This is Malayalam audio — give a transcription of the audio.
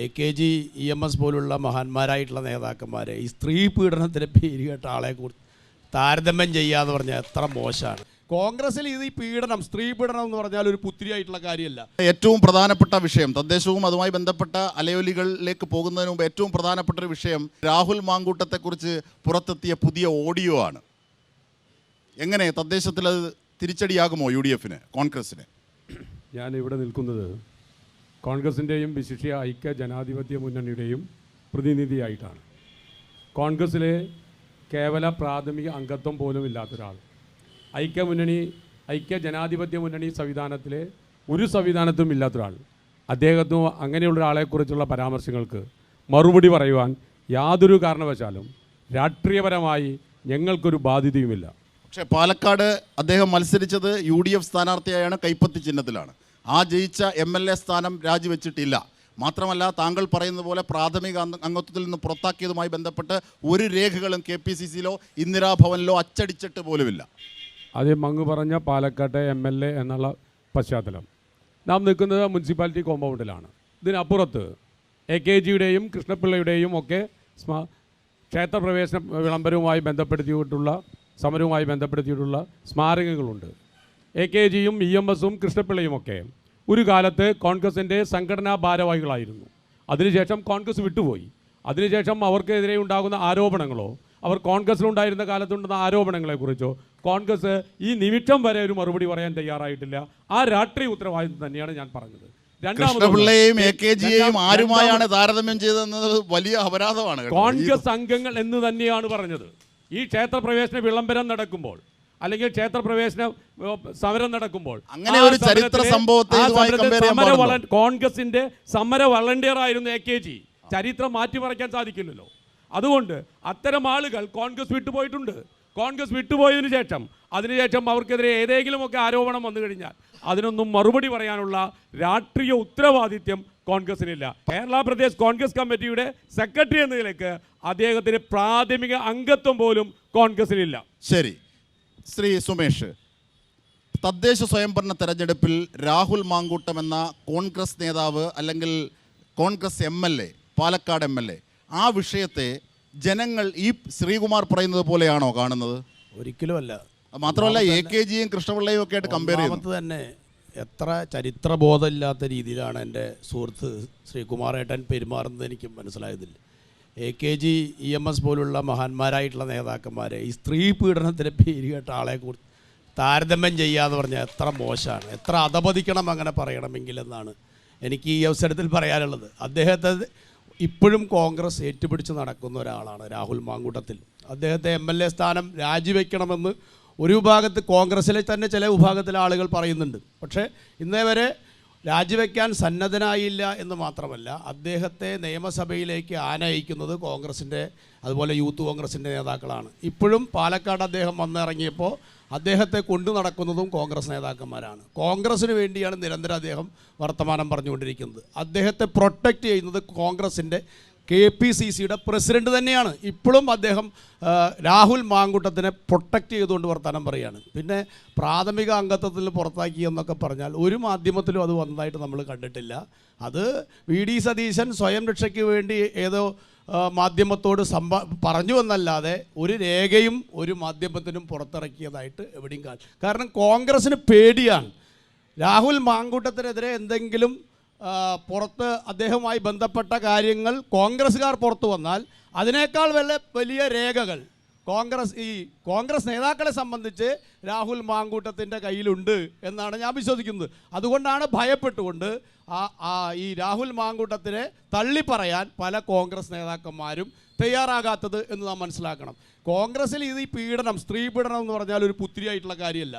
AKG EMS പോലുള്ള മഹാന്മാരായിട്ടുള്ള നേതാക്കന്മാരെ ഈ സ്ത്രീ പീഡനത്തിൻ്റെ പേര് കേട്ട ആളെ കുറിച്ച് താരതമ്യം ചെയ്യാന്ന് പറഞ്ഞാൽ എത്ര മോശമാണ്. കോൺഗ്രസിൽ ഇത് ഈ പീഡനം, സ്ത്രീ പീഡനം എന്ന് പറഞ്ഞാൽ ഒരു പുത്തിരിയായിട്ടുള്ള കാര്യമല്ല. ഏറ്റവും പ്രധാനപ്പെട്ട വിഷയം, തദ്ദേശവും അതുമായി ബന്ധപ്പെട്ട അലയൊലികളിലേക്ക് പോകുന്നതിന് മുമ്പ് ഏറ്റവും പ്രധാനപ്പെട്ട ഒരു വിഷയം രാഹുൽ മാങ്കൂട്ടത്തെക്കുറിച്ച് പുറത്തെത്തിയ പുതിയ ഓഡിയോ ആണ്. എങ്ങനെ തദ്ദേശത്തിൽ അത് തിരിച്ചടിയാകുമോ UDFന്, കോൺഗ്രസിന്? ഞാൻ ഇവിടെ നിൽക്കുന്നത് കോൺഗ്രസിൻ്റെയും വിശിഷ്യ ഐക്യ ജനാധിപത്യ മുന്നണിയുടെയും പ്രതിനിധിയായിട്ടാണ്. കോൺഗ്രസ്സിലെ കേവല പ്രാഥമിക അംഗത്വം പോലും ഇല്ലാത്തൊരാൾ, ഐക്യ ജനാധിപത്യ മുന്നണി സംവിധാനത്തിലെ ഒരു സംവിധാനത്തും ഇല്ലാത്തൊരാൾ, അദ്ദേഹത്തിന് അങ്ങനെയുള്ള ഒരാളെക്കുറിച്ചുള്ള പരാമർശങ്ങൾക്ക് മറുപടി പറയുവാൻ യാതൊരു കാരണവശാലും രാഷ്ട്രീയപരമായി ഞങ്ങൾക്കൊരു ബാധ്യതയുമില്ല. പക്ഷേ പാലക്കാട് അദ്ദേഹം മത്സരിച്ചത് UDF സ്ഥാനാർത്ഥിയായാണ്, കൈപ്പത്തി ചിഹ്നത്തിലാണ്. ആ ജയിച്ച MLA സ്ഥാനം രാജിവെച്ചിട്ടില്ല. മാത്രമല്ല, താങ്കൾ പറയുന്നത് പോലെ പ്രാഥമിക അംഗത്വത്തിൽ നിന്ന് പുറത്താക്കിയതുമായി ബന്ധപ്പെട്ട് ഒരു രേഖകളും KPCCയിലോ ഇന്ദിരാഭവനിലോ അച്ചടിച്ചിട്ട് പോലുമില്ല. ആദ്യം അങ്ങ് പറഞ്ഞ പാലക്കാട്ടെ MLA എന്നുള്ള പശ്ചാത്തലം, നാം നിൽക്കുന്നത് മുനിസിപ്പാലിറ്റി കോമ്പൗണ്ടിലാണ്. ഇതിനപ്പുറത്ത് AKGയുടെയും കൃഷ്ണപിള്ളയുടെയും ഒക്കെ ക്ഷേത്രപ്രവേശന വിളംബരവുമായി ബന്ധപ്പെടുത്തിയിട്ടുള്ള സമരവുമായി ബന്ധപ്പെടുത്തിയിട്ടുള്ള സ്മാരകങ്ങളുണ്ട്. AKGയും EMSഉം കൃഷ്ണപിള്ളയുമൊക്കെ ഒരു കാലത്ത് കോൺഗ്രസിൻ്റെ സംഘടനാ ഭാരവാഹികളായിരുന്നു. അതിനുശേഷം കോൺഗ്രസ് വിട്ടുപോയി. അതിനുശേഷം അവർക്കെതിരെ ഉണ്ടാകുന്ന ആരോപണങ്ങളോ അവർ കോൺഗ്രസ്സിലുണ്ടായിരുന്ന കാലത്തുണ്ടാകുന്ന ആരോപണങ്ങളെക്കുറിച്ചോ കോൺഗ്രസ് ഈ നിമിഷം വരെ ഒരു മറുപടി പറയാൻ തയ്യാറായിട്ടില്ല. ആ രാഷ്ട്രീയ ഉത്തരവാദിത്വം തന്നെയാണ് ഞാൻ പറഞ്ഞത്. കൃഷ്ണപിള്ളയെയും AKGയെയും ആരുമായാണ് താരതമ്യം ചെയ്തതെന്നത് വലിയ അപരാധമാണ്. കോൺഗ്രസ് അംഗങ്ങൾ എന്ന് തന്നെയാണ് പറഞ്ഞത്. ഈ ക്ഷേത്രപ്രവേശന വിളംബരം നടക്കുമ്പോൾ അല്ലെങ്കിൽ ക്ഷേത്രപ്രവേശന സമരം നടക്കുമ്പോൾ അങ്ങനെ ഒരു ചരിത്ര സംഭവത്തെ കോൺഗ്രസിന്റെ സമര വളണ്ടിയർ ആയിരുന്നു AKG. ചരിത്രം മാറ്റിമറിക്കാൻ സാധിക്കില്ലല്ലോ. അതുകൊണ്ട് അത്തരം ആളുകൾ കോൺഗ്രസ് വിട്ടുപോയിട്ടുണ്ട്. കോൺഗ്രസ് വിട്ടുപോയതിനു ശേഷം അതിനുശേഷം അവർക്കെതിരെ ഏതെങ്കിലുമൊക്കെ ആരോപണം വന്നു കഴിഞ്ഞാൽ അതിനൊന്നും മറുപടി പറയാനുള്ള രാഷ്ട്രീയ ഉത്തരവാദിത്യം കോൺഗ്രസിനില്ല. കേരള പ്രദേശ് കോൺഗ്രസ് കമ്മിറ്റിയുടെ സെക്രട്ടറി എന്ന നിലയ്ക്ക് അദ്ദേഹത്തിന് പ്രാഥമിക അംഗത്വം പോലും കോൺഗ്രസിനില്ല. ശരി, ശ്രീ സുമേഷ്, തദ്ദേശ സ്വയംഭരണ തെരഞ്ഞെടുപ്പിൽ രാഹുൽ മാങ്കൂട്ടം എന്ന കോൺഗ്രസ് നേതാവ് അല്ലെങ്കിൽ കോൺഗ്രസ് MLA, പാലക്കാട് MLA, ആ വിഷയത്തെ ജനങ്ങൾ ഈ ശ്രീകുമാർ പറയുന്നത് പോലെയാണോ കാണുന്നത്? ഒരിക്കലും അല്ല. മാത്രമല്ല AKGയും കൃഷ്ണപിള്ളയും ഒക്കെ ആയിട്ട് കമ്പയർ ചെയ്യുന്നത് തന്നെ എത്ര ചരിത്രബോധമില്ലാത്ത രീതിയിലാണ് എൻ്റെ സുഹൃത്ത് ശ്രീകുമാറേട്ടൻ പെരുമാറുന്നത് എനിക്ക് മനസ്സിലായതില്ല. AKG EMS പോലുള്ള മഹാന്മാരായിട്ടുള്ള നേതാക്കന്മാരെ ഈ സ്ത്രീ പീഡനത്തിൻ്റെ പേര് കേട്ട ആളെ കുറിച്ച് താരതമ്യം ചെയ്യാന്ന് പറഞ്ഞാൽ എത്ര മോശമാണ്, എത്ര അധപതിക്കണം അങ്ങനെ പറയണമെങ്കിൽ എന്നാണ് എനിക്ക് ഈ അവസരത്തിൽ പറയാനുള്ളത്. അദ്ദേഹത്തെ ഇപ്പോഴും കോൺഗ്രസ് ഏറ്റുപിടിച്ച് നടക്കുന്ന ഒരാളാണ് രാഹുൽ മാങ്കൂട്ടത്തിൽ. അദ്ദേഹത്തെ MLA സ്ഥാനം രാജിവെക്കണമെന്ന് ഒരു വിഭാഗത്ത് കോൺഗ്രസ്സിലെ തന്നെ ചില വിഭാഗത്തിലെ ആളുകൾ പറയുന്നുണ്ട്. പക്ഷേ ഇന്നേ വരെ രാജിവെക്കാൻ സന്നദ്ധനായില്ല എന്ന് മാത്രമല്ല, അദ്ദേഹത്തെ നിയമസഭയിലേക്ക് ആനയിക്കുന്നത് കോൺഗ്രസിൻ്റെ അതുപോലെ യൂത്ത് കോൺഗ്രസിൻ്റെ നേതാക്കളാണ്. ഇപ്പോഴും പാലക്കാട് അദ്ദേഹം വന്നിറങ്ങിയപ്പോൾ അദ്ദേഹത്തെ കൊണ്ടു നടക്കുന്നതും കോൺഗ്രസ് നേതാക്കന്മാരാണ്. കോൺഗ്രസ്സിന് വേണ്ടിയാണ് നിരന്തരം അദ്ദേഹം വർത്തമാനം പറഞ്ഞുകൊണ്ടിരിക്കുന്നത്. അദ്ദേഹത്തെ പ്രൊട്ടക്റ്റ് ചെയ്യുന്നത് കോൺഗ്രസിൻ്റെ KPCCയുടെ പ്രസിഡന്റ് തന്നെയാണ്. ഇപ്പോഴും അദ്ദേഹം രാഹുൽ മാങ്കൂട്ടത്തിനെ പ്രൊട്ടക്റ്റ് ചെയ്തുകൊണ്ട് വർത്തമാനം പറയുകയാണ്. പിന്നെ പ്രാഥമിക അംഗത്വത്തിൽ പുറത്താക്കി എന്നൊക്കെ പറഞ്ഞാൽ ഒരു മാധ്യമത്തിലും അത് വന്നതായിട്ട് നമ്മൾ കണ്ടിട്ടില്ല. അത് VD സതീശൻ സ്വയം രക്ഷയ്ക്ക് വേണ്ടി ഏതോ മാധ്യമത്തോട് പറഞ്ഞു എന്നല്ലാതെ ഒരു രേഖയും ഒരു മാധ്യമത്തിനും പുറത്തിറക്കിയതായിട്ട് എവിടെയും കാരണം കോൺഗ്രസ്സിന് പേടിയാണ്. രാഹുൽ മാങ്കൂട്ടത്തിനെതിരെ എന്തെങ്കിലും പുറത്ത് അദ്ദേഹവുമായി ബന്ധപ്പെട്ട കാര്യങ്ങൾ കോൺഗ്രസ്സുകാർ പുറത്തു വന്നാൽ അതിനേക്കാൾ വലിയ രേഖകൾ കോൺഗ്രസ് നേതാക്കളെ സംബന്ധിച്ച് രാഹുൽ മാങ്കൂട്ടത്തിൻ്റെ കയ്യിലുണ്ട് എന്നാണ് ഞാൻ വിശ്വസിക്കുന്നത്. അതുകൊണ്ടാണ് ഭയപ്പെട്ടുകൊണ്ട് ഈ രാഹുൽ മാങ്കൂട്ടത്തിനെ തള്ളിപ്പറയാൻ പല കോൺഗ്രസ് നേതാക്കന്മാരും തയ്യാറാകാത്തത് എന്ന് നാം മനസ്സിലാക്കണം. കോൺഗ്രസിൽ ഇത് ഈ പീഡനം, സ്ത്രീ പീഡനം എന്ന് പറഞ്ഞാൽ ഒരു പുത്തിരിയായിട്ടുള്ള കാര്യമല്ല.